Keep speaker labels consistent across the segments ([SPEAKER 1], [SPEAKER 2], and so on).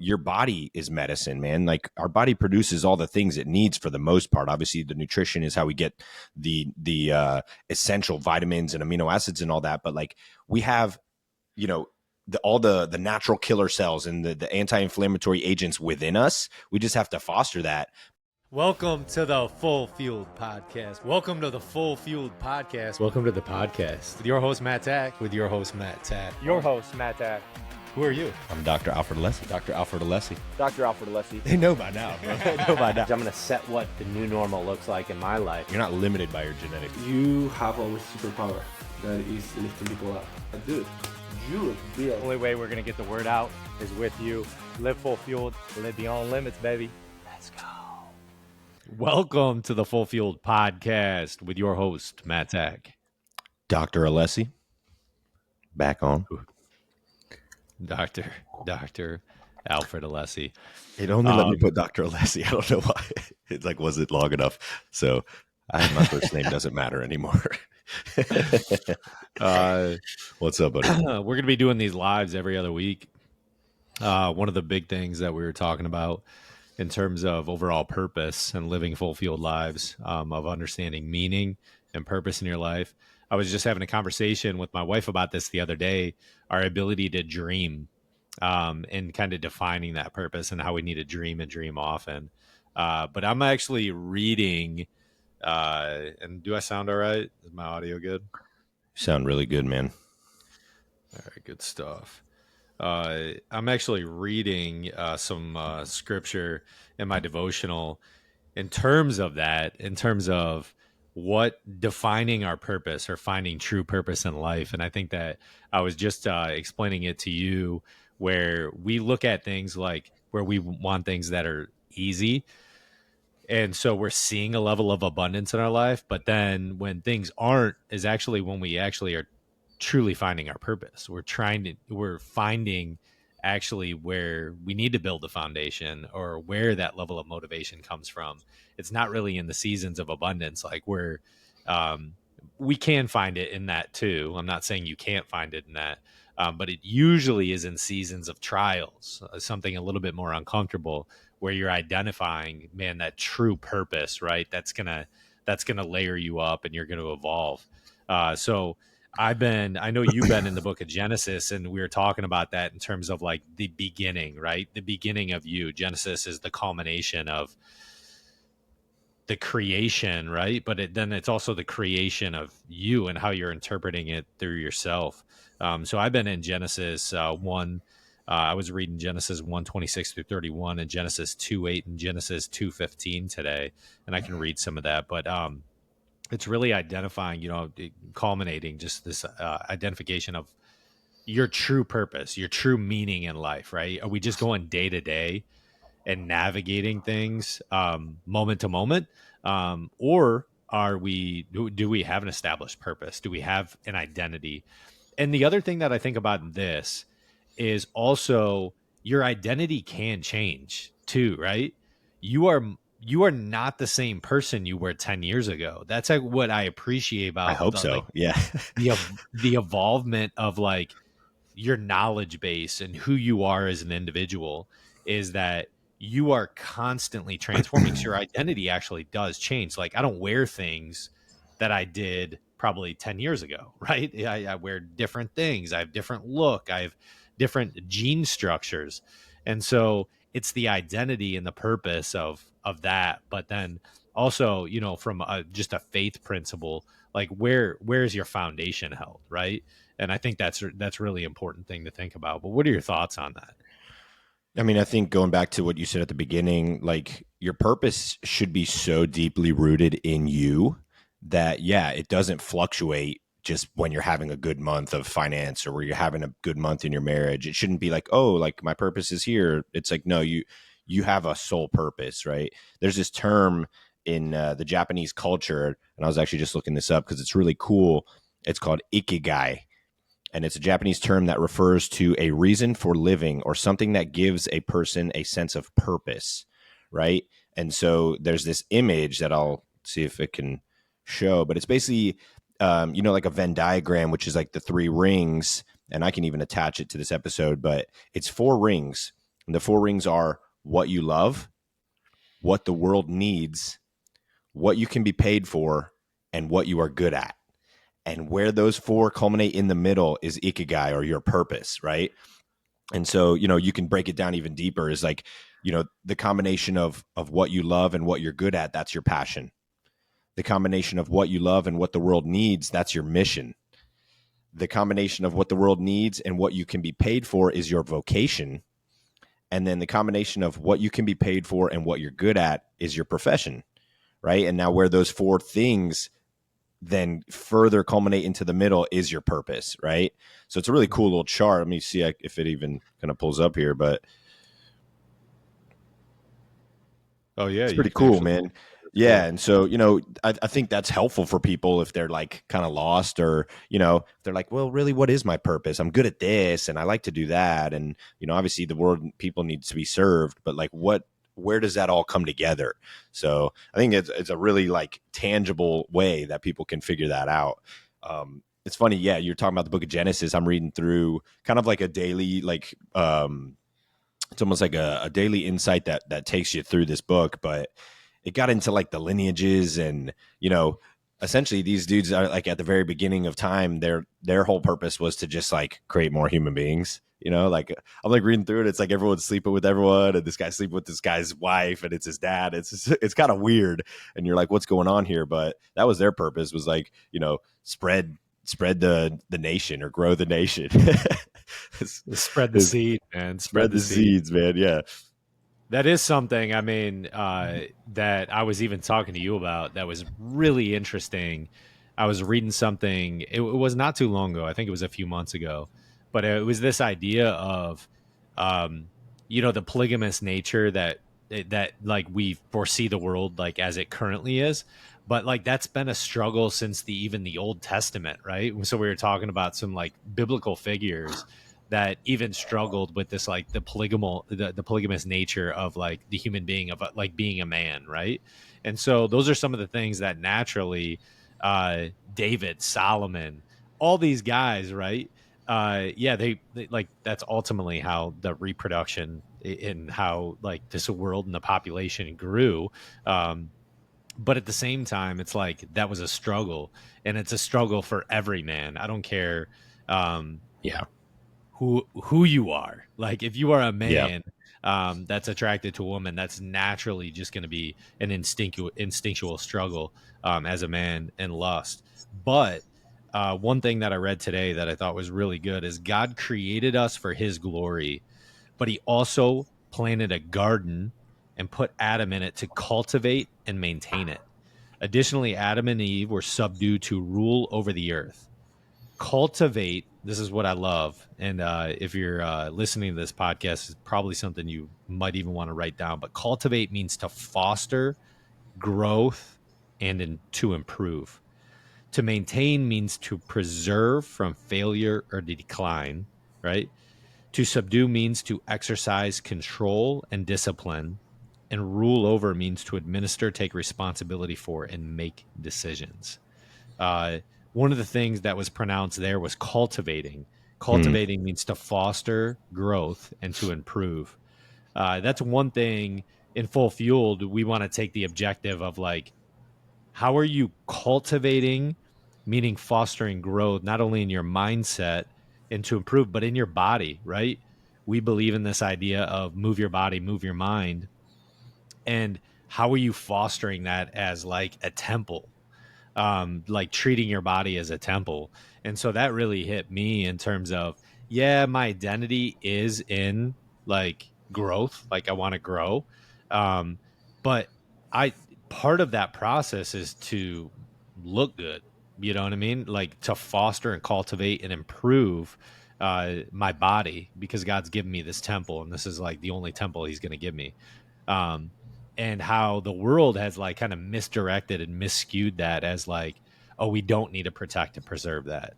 [SPEAKER 1] your body is medicine, man. Like our body produces all the things it needs for the most part. Obviously, the nutrition is how we get the essential vitamins and amino acids and all that. But like we have, all the natural killer cells and the anti-inflammatory agents within us. We just have to foster that.
[SPEAKER 2] Welcome to the Full Fueled Podcast. Welcome to the Full Fueled Podcast. Welcome to the podcast with your host, Matt Tack. With your host, Matt Tack.
[SPEAKER 3] Your host, Matt Tack.
[SPEAKER 2] Who are you?
[SPEAKER 1] I'm Dr. Alfred Alessi.
[SPEAKER 2] Dr. Alfred Alessi.
[SPEAKER 3] Dr. Alfred Alessi.
[SPEAKER 1] They know by now, bro. They know by now.
[SPEAKER 3] I'm going to set what the new normal looks like in my life.
[SPEAKER 1] You're not limited by your genetics.
[SPEAKER 4] You have a superpower that is lifting people up. I do. You
[SPEAKER 3] The only way we're going to get the word out is with you. Live full fueled. Live beyond limits, baby. Let's go.
[SPEAKER 2] Welcome to the Full Fueled Podcast with your host, Matt Tack.
[SPEAKER 1] Dr. Alessi. Back on.
[SPEAKER 2] Dr. Alfred Alessi.
[SPEAKER 1] It only let me put Dr. Alessi. I don't know why. It's like, was it long enough? So my first name doesn't matter anymore. What's up, buddy?
[SPEAKER 2] We're going to be doing these lives every other week. One of the big things that we were talking about in terms of overall purpose and living fulfilled lives, of understanding meaning and purpose in your life. I was just having a conversation with my wife about this the other day, our ability to dream, and kind of defining that purpose and how we need to dream and dream often. But I'm actually reading, and do I sound all right? Is my audio good?
[SPEAKER 1] You sound really good, man.
[SPEAKER 2] All right, good stuff. I'm actually reading some scripture in my devotional in terms of what defining our purpose or finding true purpose in life. And I think that I was just explaining it to you, where we look at things like where we want things that are easy. And so we're seeing a level of abundance in our life. But then when things aren't, is actually when we actually are truly finding our purpose. We're finding actually where we need to build the foundation or where that level of motivation comes from. It's not really in the seasons of abundance, like where we can find it in that too. I'm not saying you can't find it in that, but it usually is in seasons of trials, something a little bit more uncomfortable, where you're identifying, man, that true purpose, right? That's gonna layer you up and you're going to evolve. So I know you've been in the book of Genesis, and we were talking about that in terms of like the beginning, right? The beginning of you. Genesis is the culmination of the creation, right? But then it's also the creation of you and how you're interpreting it through yourself. So I've been in Genesis 1. I was reading Genesis 1:26 through 31 and Genesis 2:8 and Genesis 2:15 today, and I can read some of that. But it's really identifying, culminating just this identification of your true purpose, your true meaning in life, right? Are we just going day to day and navigating things moment to moment? Or do we have an established purpose? Do we have an identity? And the other thing that I think about this is also your identity can change too, right? You are not the same person you were 10 years ago. That's like what I appreciate about.
[SPEAKER 1] I hope so.
[SPEAKER 2] Like,
[SPEAKER 1] yeah.
[SPEAKER 2] the evolvement of like your knowledge base and who you are as an individual is that you are constantly transforming. So your identity actually does change. Like I don't wear things that I did probably 10 years ago, right? I wear different things. I have different look. I have different gene structures. And so it's the identity and the purpose of that. But then also, from just a faith principle, like where's your foundation held, right? And I think that's really important thing to think about. But what are your thoughts on that?
[SPEAKER 1] I mean, I think going back to what you said at the beginning, like your purpose should be so deeply rooted in you that, it doesn't fluctuate just when you're having a good month of finance or where you're having a good month in your marriage. It shouldn't be like, oh, like my purpose is here. It's like, no, you have a sole purpose, right? There's this term in the Japanese culture, and I was actually just looking this up because it's really cool. It's called Ikigai, and it's a Japanese term that refers to a reason for living or something that gives a person a sense of purpose, right? And so there's this image that I'll see if it can show, but it's basically like a Venn diagram, which is like the 3 rings, and I can even attach it to this episode, but it's 4 rings. And the 4 rings are what you love, what the world needs, what you can be paid for, and what you are good at. And where those 4 culminate in the middle is Ikigai, or your purpose, right? And so, you can break it down even deeper, is like, the combination of what you love and what you're good at, that's your passion. The combination of what you love and what the world needs, that's your mission. The combination of what the world needs and what you can be paid for is your vocation. And then the combination of what you can be paid for and what you're good at is your profession, right? And now where those 4 things then further culminate into the middle is your purpose, right? So it's a really cool little chart. Let me see if it even kind of pulls up here, but
[SPEAKER 2] Oh yeah,
[SPEAKER 1] it's
[SPEAKER 2] you
[SPEAKER 1] pretty
[SPEAKER 2] can
[SPEAKER 1] cool,
[SPEAKER 2] actually.
[SPEAKER 1] man.
[SPEAKER 2] That's
[SPEAKER 1] Yeah.
[SPEAKER 2] cool.
[SPEAKER 1] And so, I think that's helpful for people if they're like kind of lost, or, they're like, well, really, what is my purpose? I'm good at this and I like to do that. And, obviously the world, people needs to be served, but like where does that all come together? So I think it's a really like tangible way that people can figure that out. It's funny. Yeah. You're talking about the book of Genesis. I'm reading through kind of like a daily, like, it's almost like a daily insight that takes you through this book, but it got into like the lineages, and essentially these dudes are like at the very beginning of time, their whole purpose was to just like create more human beings. Like I'm like reading through it, it's like everyone's sleeping with everyone, and this guy's sleeping with this guy's wife, and it's his dad. It's kind of weird, and you're like, what's going on here? But that was their purpose, was like, spread the nation, or grow the nation.
[SPEAKER 2] Spread the seed, man.
[SPEAKER 1] Spread the seeds, man. Yeah.
[SPEAKER 2] That is something, I mean, that I was even talking to you about that was really interesting. I was reading something, it was not too long ago. I think it was a few months ago, but it was this idea of, um, the polygamous nature that like we foresee the world like as it currently is. But like that's been a struggle since even the Old Testament, right? So we were talking about some like biblical figures that even struggled with this, like the polygamous nature of like the human being, of like being a man, right? And so those are some of the things that naturally David, Solomon, all these guys, right? Yeah, they like, that's ultimately how the reproduction and how like this world and the population grew. But at the same time, it's like that was a struggle, and it's a struggle for every man. I don't care
[SPEAKER 1] Yeah.
[SPEAKER 2] who you are. Like if you are a
[SPEAKER 1] Yeah.
[SPEAKER 2] man that's attracted to a woman, that's naturally just going to be an instinctual struggle as a man, and lust. But one thing that I read today that I thought was really good is God created us for his glory, but he also planted a garden and put Adam in it to cultivate and maintain it. Additionally, Adam and Eve were subdued to rule over the earth. Cultivate, this is what I love, and if you're listening to this podcast, it's probably something you might even want to write down. But cultivate means to foster growth and to improve. To maintain means to preserve from failure or decline, right? To subdue means to exercise control and discipline, and rule over means to administer, take responsibility for, and make decisions. uh, One of the things that was pronounced there was cultivating.
[SPEAKER 1] Hmm.
[SPEAKER 2] Cultivating means to foster growth and to improve. That's one thing in Full Fueled. We want to take the objective of like, how are you cultivating, meaning fostering growth, not only in your mindset and to improve, but in your body, right? We believe in this idea of move your body, move your mind. And how are you fostering that as like a temple, like treating your body as a temple? And so that really hit me in terms of, yeah, my identity is in like growth, like I want to grow. Um, but I, part of that process is to look good. You know what I mean? Like to foster and cultivate and improve my body, because God's given me this temple, and this is like the only temple he's going to give me. Um, and how the world has like kind of misdirected and misskewed that as like, oh, we don't need to protect and preserve that.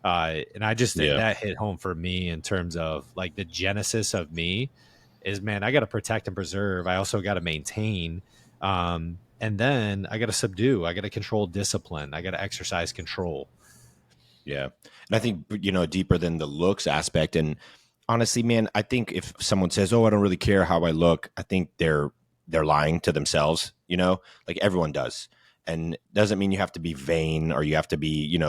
[SPEAKER 2] And I just,
[SPEAKER 1] Yeah.
[SPEAKER 2] that hit home for me in terms of like the genesis of me is, man, I got to protect and preserve. I also got to maintain. And then I got to subdue. I got to control discipline. I got to exercise control.
[SPEAKER 1] Yeah. And I think, deeper than the looks aspect. And honestly, man, I think if someone says, "Oh, I don't really care how I look," I think they're lying to themselves. Like everyone does, and doesn't mean you have to be vain or you have to be,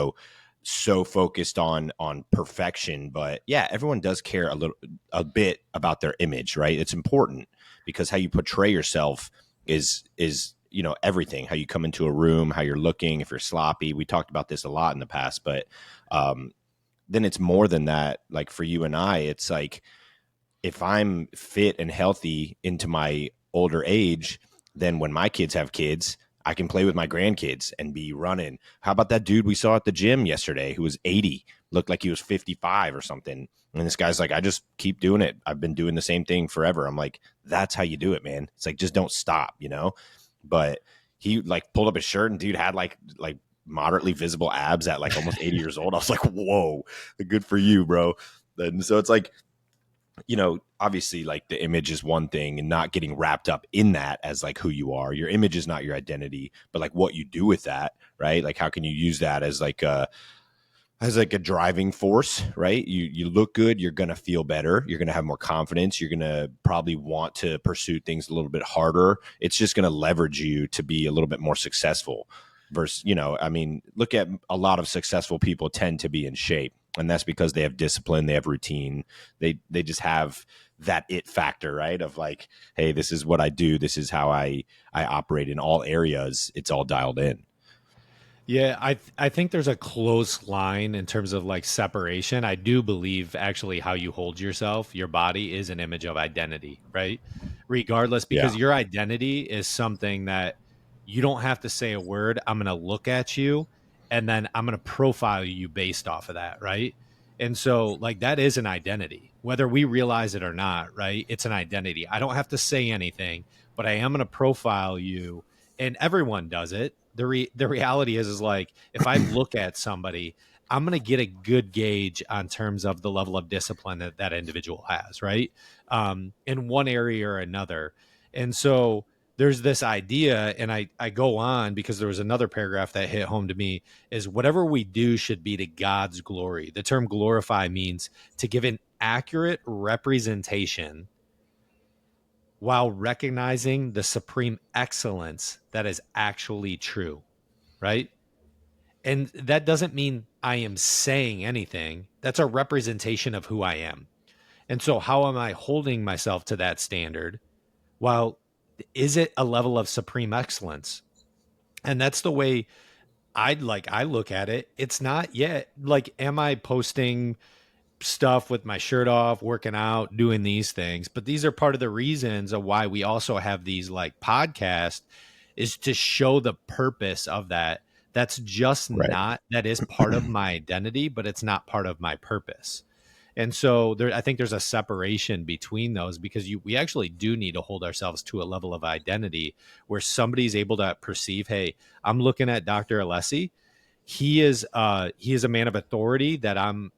[SPEAKER 1] so focused on perfection. But yeah, everyone does care a bit about their image, right? It's important because how you portray yourself is everything. How you come into a room, how you're looking, if you're sloppy. We talked about this a lot in the past, but then it's more than that. Like for you and I, it's like if I'm fit and healthy into my older age, then when my kids have kids, I can play with my grandkids and be running. How about that dude we saw at the gym yesterday who was 80, looked like he was 55 or something? And this guy's like, I just keep doing it. I've been doing the same thing forever. I'm like, that's how you do it, man. It's like, just don't stop, But he like pulled up his shirt and dude had like moderately visible abs at like almost 80 years old. I was like, whoa, good for you, bro. And so it's like, obviously like the image is one thing and not getting wrapped up in that as like who you are. Your image is not your identity, but like what you do with that, right? Like how can you use that as like a driving force, right? You look good, you're going to feel better, you're going to have more confidence, you're going to probably want to pursue things a little bit harder. It's just going to leverage you to be a little bit more successful versus, look at a lot of successful people tend to be in shape, and that's because they have discipline, they have routine, they just have that it factor, right? Of like, hey, this is what I do, this is how I operate in all areas. It's all dialed in.
[SPEAKER 2] Yeah, I think there's a close line in terms of like separation. I do believe actually how you hold yourself, your body is an image of identity, right? Regardless,
[SPEAKER 1] Yeah.
[SPEAKER 2] because your identity is something that you don't have to say a word. I'm going to look at you and then I'm going to profile you based off of that, right? And so like that is an identity, whether we realize it or not, right? It's an identity. I don't have to say anything, but I am going to profile you, and everyone does it. The reality is like if I look at somebody, I'm going to get a good gauge on terms of the level of discipline that that individual has, right? In one area or another. And so there's this idea, and I go on because there was another paragraph that hit home to me, is whatever we do should be to God's glory. The term glorify means to give an accurate representation while recognizing the supreme excellence that is actually true, right? And that doesn't mean I am saying anything. That's a representation of who I am. And so, how am I holding myself to that standard? Well, is it a level of supreme excellence? And that's the way I look at it. It's not yet like, am I posting stuff with my shirt off, working out, doing these things? But these are part of the reasons of why we also have these like podcasts, is to show the purpose of that. That's just
[SPEAKER 1] Right.
[SPEAKER 2] not, that is part of my identity, but it's not part of my purpose. And so there, I think there's a separation between those, because we actually do need to hold ourselves to a level of identity where somebody's able to perceive, hey, I'm looking at Dr. Alessi. He is a man of authority, that I'm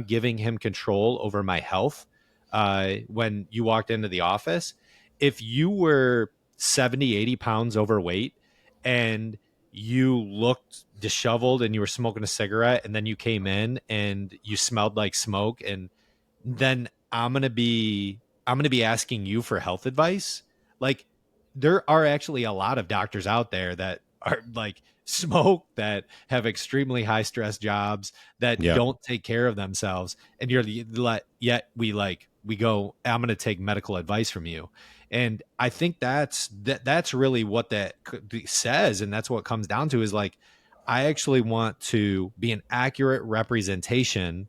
[SPEAKER 2] giving him control over my health. When you walked into the office, if you were 70, 80 pounds overweight and you looked disheveled and you were smoking a cigarette, and then you came in and you smelled like smoke, and then I'm going to be asking you for health advice. Like, there are actually a lot of doctors out there that are like smoke, that have extremely high stress jobs, that
[SPEAKER 1] Yeah.
[SPEAKER 2] don't take care of themselves, and yet we go, I'm going to take medical advice from you. And I think that's really what that says, and that's what it comes down to, is like, I actually want to be an accurate representation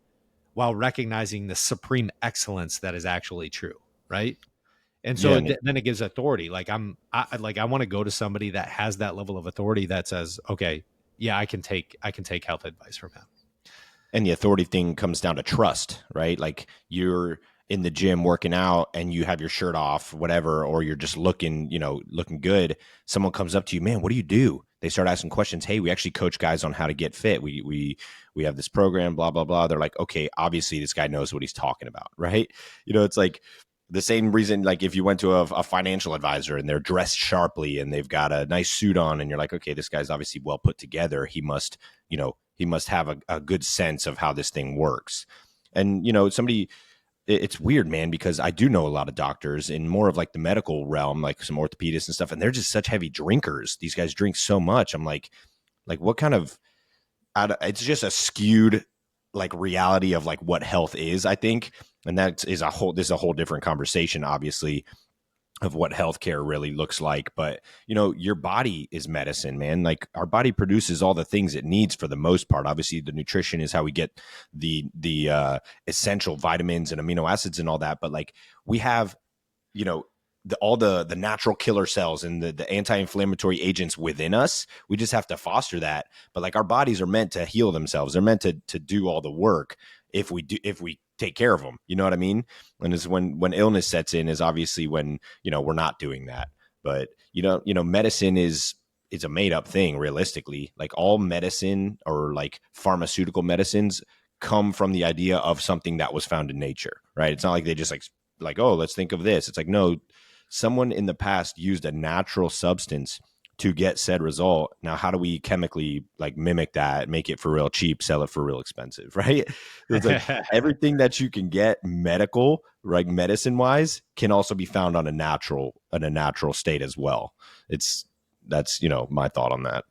[SPEAKER 2] while recognizing the supreme excellence that is actually true, right? And
[SPEAKER 1] Yeah.
[SPEAKER 2] so then it gives authority. Like I want to go to somebody that has that level of authority that says, okay, yeah, I can take health advice from him.
[SPEAKER 1] And the authority thing comes down to trust, right? Like you're in the gym working out and you have your shirt off, whatever, or you're just looking good. Someone comes up to you, man, what do you do? They start asking questions. Hey, we actually coach guys on how to get fit. We have this program, blah, blah, blah. They're like, okay, obviously this guy knows what he's talking about, right? It's like the same reason, like if you went to a financial advisor and they're dressed sharply and they've got a nice suit on and you're like, okay, this guy's obviously well put together. He must have a good sense of how this thing works. And, somebody it's weird, man, because I do know a lot of doctors in more of like the medical realm, like some orthopedists and stuff, and they're just such heavy drinkers. These guys drink so much. I'm like what kind of, it's just a skewed like reality of like what health is, I think. And this is a whole different conversation, obviously, of what healthcare really looks like. But, you know, your body is medicine, man. Like our body produces all the things it needs for the most part. Obviously, the nutrition is how we get the essential vitamins and amino acids and all that. But like we have, you know, all the natural killer cells and the anti-inflammatory agents within us. We just have to foster that. But like our bodies are meant to heal themselves. They're meant to do all the work if we take care of them. You know what I mean? And it's when illness sets in is obviously when, you know, we're not doing that. But you know, medicine is a made up thing realistically. Like all medicine or like pharmaceutical medicines come from the idea of something that was found in nature, right? It's not like they just like, oh, let's think of this. It's like, no, someone in the past used a natural substance to get said result. Now, how do we chemically like mimic that, make it for real cheap, sell it for real expensive, right? It's like everything that you can get medical, like medicine wise, can also be found on a natural state as well. That's, you know, my thought on that.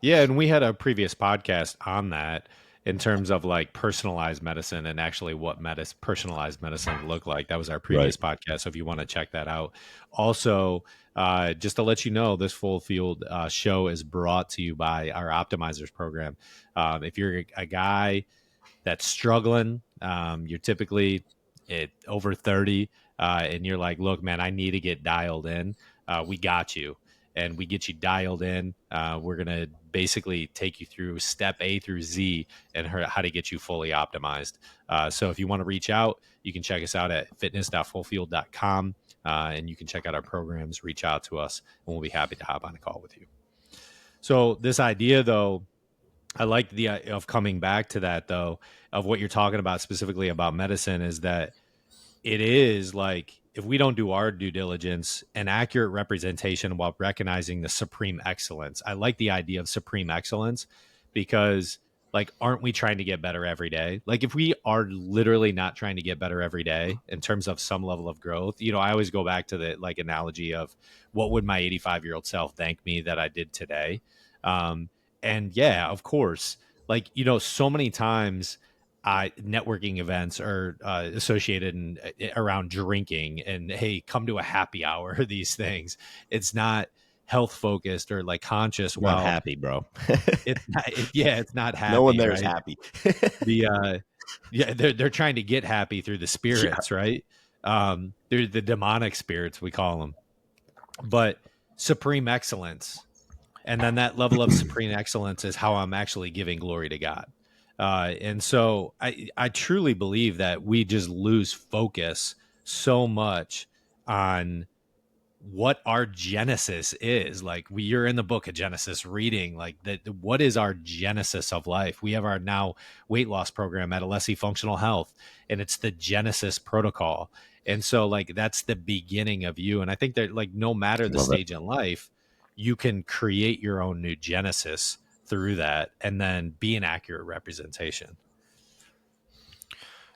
[SPEAKER 2] Yeah, and we had a previous podcast on that in terms of like personalized medicine and actually what personalized medicine look like. That was our previous podcast. So if you want to check that out. Also, just to let you know, this Full Field show is brought to you by our Optimizers program. If you're a guy that's struggling, you're typically over 30, and you're like, look, man, I need to get dialed in. We got you. And we get you dialed in. We're going to basically take you through step A through Z and how to get you fully optimized. So if you want to reach out, you can check us out at fitness.fullfield.com, and you can check out our programs, reach out to us, and we'll be happy to hop on a call with you. So this idea, though, I like the of coming back to that, though, of what you're talking about specifically about medicine is that it is like if we don't do our due diligence, an accurate representation while recognizing the supreme excellence. I like the idea of supreme excellence because like, aren't we trying to get better every day? Like if we are literally not trying to get better every day in terms of some level of growth, you know, I always go back to the like analogy of what would my 85-year-old self thank me that I did today? And yeah, of course, like, you know, so many times networking events are associated around drinking and hey, come to a happy hour. These things, it's not health focused or like conscious.
[SPEAKER 1] Not happy, bro.
[SPEAKER 2] It's not, it's not happy.
[SPEAKER 1] No one there
[SPEAKER 2] right?
[SPEAKER 1] is happy.
[SPEAKER 2] They're trying to get happy through the spirits, right? They're the demonic spirits, we call them. But supreme excellence, and then that level of supreme excellence is how I'm actually giving glory to God. And so I truly believe that we just lose focus so much on what our genesis is. Like you're in the book of Genesis reading like that. What is our genesis of life? We have our now weight loss program at Alessi Functional Health, and it's the Genesis protocol. And so like, that's the beginning of you. And I think that like, no matter the stage in life, you can create your own new genesis through that and then be an accurate representation.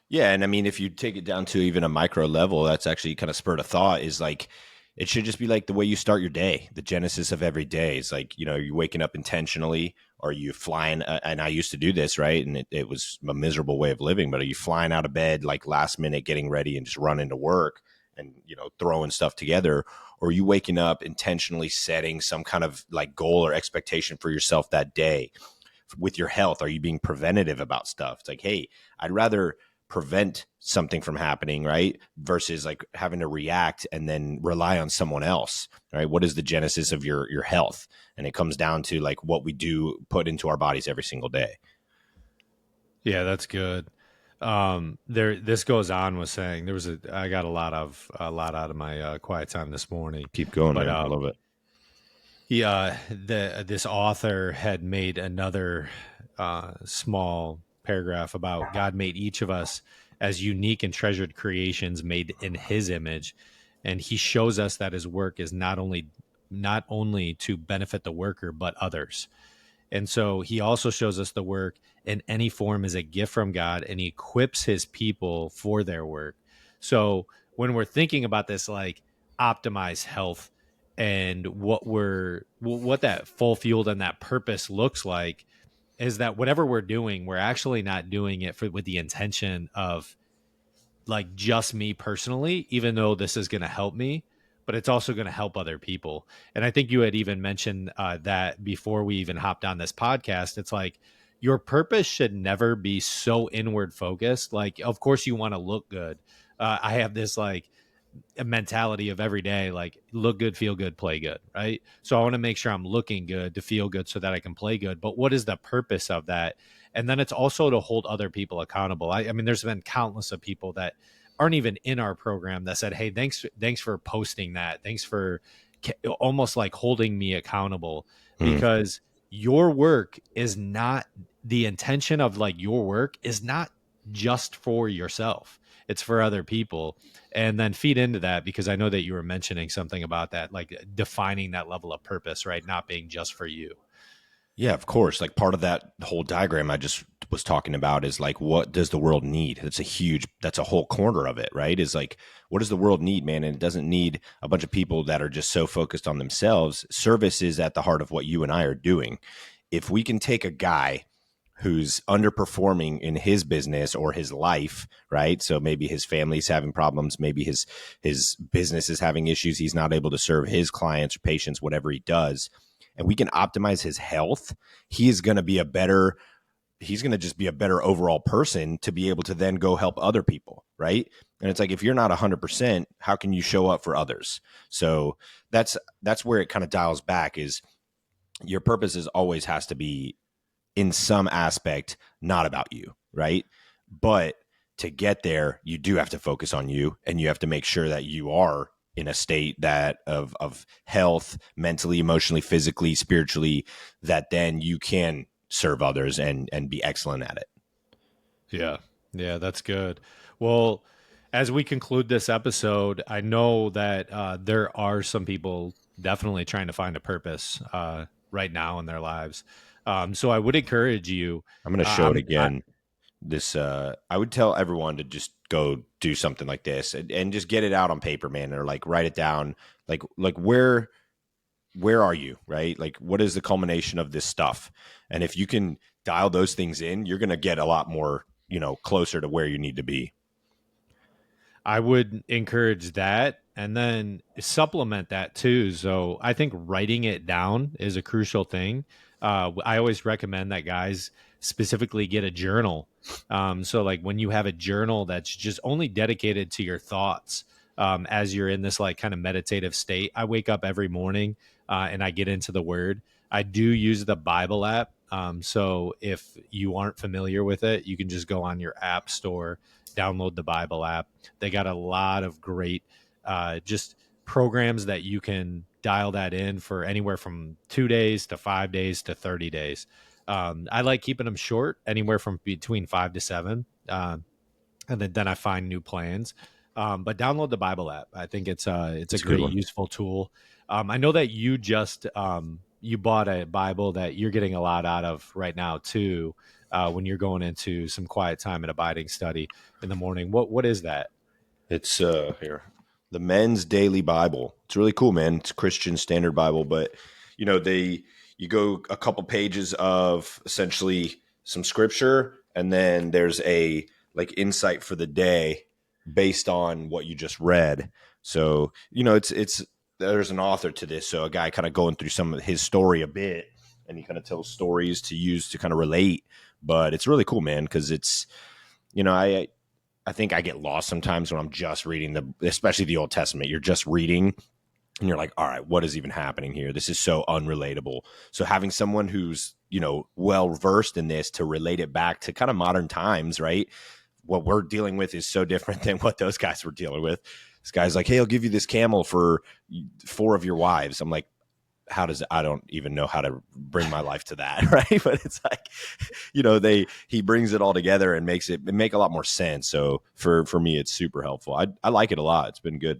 [SPEAKER 1] Yeah. And I mean, if you take it down to even a micro level, that's actually kind of spurred a thought is like, it should just be like the way you start your day. The genesis of every day is like, you know, you're waking up intentionally or you flying. And I used to do this, right? And it was a miserable way of living, but are you flying out of bed, like last minute, getting ready and just running to work and, you know, throwing stuff together? Or are you waking up intentionally setting some kind of like goal or expectation for yourself that day? With your health, are you being preventative about stuff? It's like, hey, I'd rather prevent something from happening, right? Versus like having to react and then rely on someone else, right? What is the genesis of your health? And it comes down to like what we do put into our bodies every single day.
[SPEAKER 2] Yeah, that's good. This goes on with saying I got a lot out of my quiet time this morning.
[SPEAKER 1] Keep going, man. I love it.
[SPEAKER 2] This author had made another small paragraph about God made each of us as unique and treasured creations made in his image. And he shows us that his work is not only to benefit the worker, but others. And so he also shows us the work in any form is a gift from God and he equips his people for their work. So when we're thinking about this, like optimized health and what that full fueled and that purpose looks like, is that whatever we're doing, we're actually not doing it with the intention of like just me personally, even though this is going to help me, but it's also going to help other people. And I think you had even mentioned that before we even hopped on this podcast. It's like your purpose should never be so inward focused. Like, of course, you want to look good. I have this like a mentality of every day, like look good, feel good, play good, right? So I want to make sure I'm looking good to feel good so that I can play good. But what is the purpose of that? And then it's also to hold other people accountable. I mean, there's been countless of people that aren't even in our program that said, hey, thanks for posting that. Thanks for almost like holding me accountable,
[SPEAKER 1] Mm.
[SPEAKER 2] because your work is not, the intention of like your work is not just for yourself. It's for other people. And then feed into that, because I know that you were mentioning something about that, like defining that level of purpose, right? Not being just for you.
[SPEAKER 1] Yeah, of course. Like part of that whole diagram I just was talking about is like, what does the world need? That's a whole corner of it, right? Is like, what does the world need, man? And it doesn't need a bunch of people that are just so focused on themselves. Service is at the heart of what you and I are doing. If we can take a guy who's underperforming in his business or his life, right? So maybe his family's having problems, maybe his business is having issues, he's not able to serve his clients or patients, whatever he does, and we can optimize his health, he's going to just be a better overall person to be able to then go help other people, right? And it's like, if you're not 100%, how can you show up for others? So that's where it kind of dials back, is your purpose is always has to be in some aspect not about you, right? But to get there, you do have to focus on you, and you have to make sure that you are in a state that of health, mentally, emotionally, physically, spiritually, that then you can serve others and be excellent at it.
[SPEAKER 2] Yeah. Yeah, that's good. Well, as we conclude this episode, I know that there are some people definitely trying to find a purpose right now in their lives. So I would encourage you.
[SPEAKER 1] I'm going to show it
[SPEAKER 2] I'm, I,
[SPEAKER 1] again. I would tell everyone to just go do something like this, and just get it out on paper, man, or like write it down. Like where are you, right? Like, what is the culmination of this stuff? And if you can dial those things in, you're going to get a lot more, closer to where you need to be.
[SPEAKER 2] I would encourage that, and then supplement that too. So I think writing it down is a crucial thing. I always recommend that guys specifically get a journal. So like when you have a journal that's just only dedicated to your thoughts, as you're in this like kind of meditative state. I wake up every morning and I get into the Word. I do use the Bible app. So if you aren't familiar with it, you can just go on your app store, download the Bible app. They got a lot of great just programs that you can dial that in for anywhere from 2 days to 5 days to 30 days. I like keeping them short, anywhere from between 5 to 7. And then I find new plans. But download the Bible app. I think it's a
[SPEAKER 1] It's a good
[SPEAKER 2] great,
[SPEAKER 1] one.
[SPEAKER 2] useful tool. I know that you just you bought a Bible that you're getting a lot out of right now too. When you're going into some quiet time and abiding study in the morning, what is that?
[SPEAKER 1] It's here, the Men's Daily Bible. It's really cool, man. It's a Christian Standard Bible, but you go a couple pages of essentially some scripture, and then there's a like insight for the day based on what you just read. So it's there's an author to this, so a guy kind of going through some of his story a bit, and he kind of tells stories to use to kind of relate. But it's really cool, man, because it's I think I get lost sometimes when I'm just reading especially the Old Testament. You're just reading and you're like, all right, what is even happening here? This is so unrelatable. So having someone who's, well versed in this to relate it back to kind of modern times, right? What we're dealing with is so different than what those guys were dealing with. This guy's like, hey, I'll give you this camel for 4 of your wives. I'm like, I don't even know how to bring my life to that, right? But it's like, he brings it all together and makes it make a lot more sense. So for me, it's super helpful. I like it a lot. It's been good.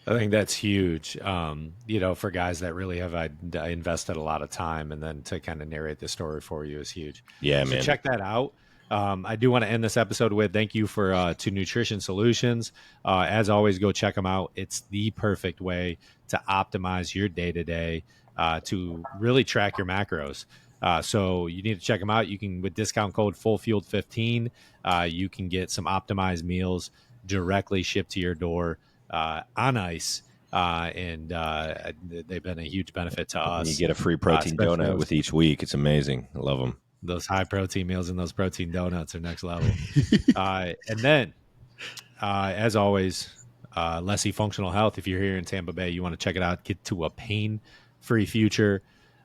[SPEAKER 2] I think that's huge. For guys that really have invested a lot of time, and then to kind of narrate the story for you is huge.
[SPEAKER 1] Yeah,
[SPEAKER 2] So
[SPEAKER 1] man.
[SPEAKER 2] check that out. I do want to end this episode with thank you for to Nutrition Solutions. As always, go check them out. It's the perfect way to optimize your day to day to really track your macros. So you need to check them out. You can, with discount code FullFueled15, you can get some optimized meals directly shipped to your door on ice. And they've been a huge benefit to us.
[SPEAKER 1] You get a free protein donut with each week. It's amazing. I love them.
[SPEAKER 2] Those high protein meals and those protein donuts are next level. And then, as always, LESI Functional Health. If you're here in Tampa Bay, you want to check it out. Get to a pain-free future.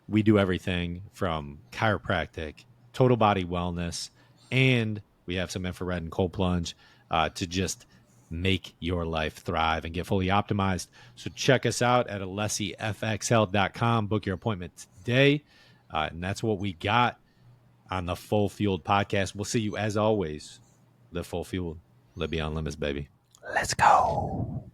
[SPEAKER 2] We do everything from chiropractic, total body wellness, and we have some infrared and cold plunge to just make your life thrive and get fully optimized. So check us out at alessifxhealth.com. Book your appointment today. And that's what we got on the Full Fueled podcast. We'll see you as always. Live full fueled. Live beyond limits, baby.
[SPEAKER 1] Let's go.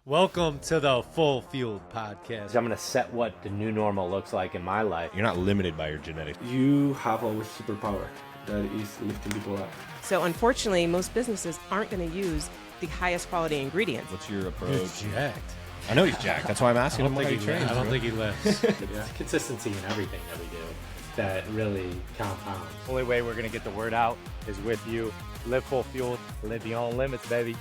[SPEAKER 2] Welcome to the Full Fueled podcast.
[SPEAKER 3] I'm going to set what the new normal looks like in my life.
[SPEAKER 1] You're not limited by your genetics.
[SPEAKER 4] You have a superpower that is lifting people up.
[SPEAKER 5] So unfortunately, most businesses aren't going to use the highest quality ingredients.
[SPEAKER 1] What's your approach?
[SPEAKER 2] He's jacked.
[SPEAKER 1] I know he's jacked. That's why I'm
[SPEAKER 2] I
[SPEAKER 1] asking him
[SPEAKER 2] don't
[SPEAKER 1] how
[SPEAKER 2] think
[SPEAKER 1] he
[SPEAKER 2] he
[SPEAKER 1] trains.
[SPEAKER 2] I don't think he lifts.
[SPEAKER 4] Yeah.
[SPEAKER 3] Consistency in everything that we do that really compounds. Only way we're going to get the word out is with you. Live full fueled, live beyond limits, baby.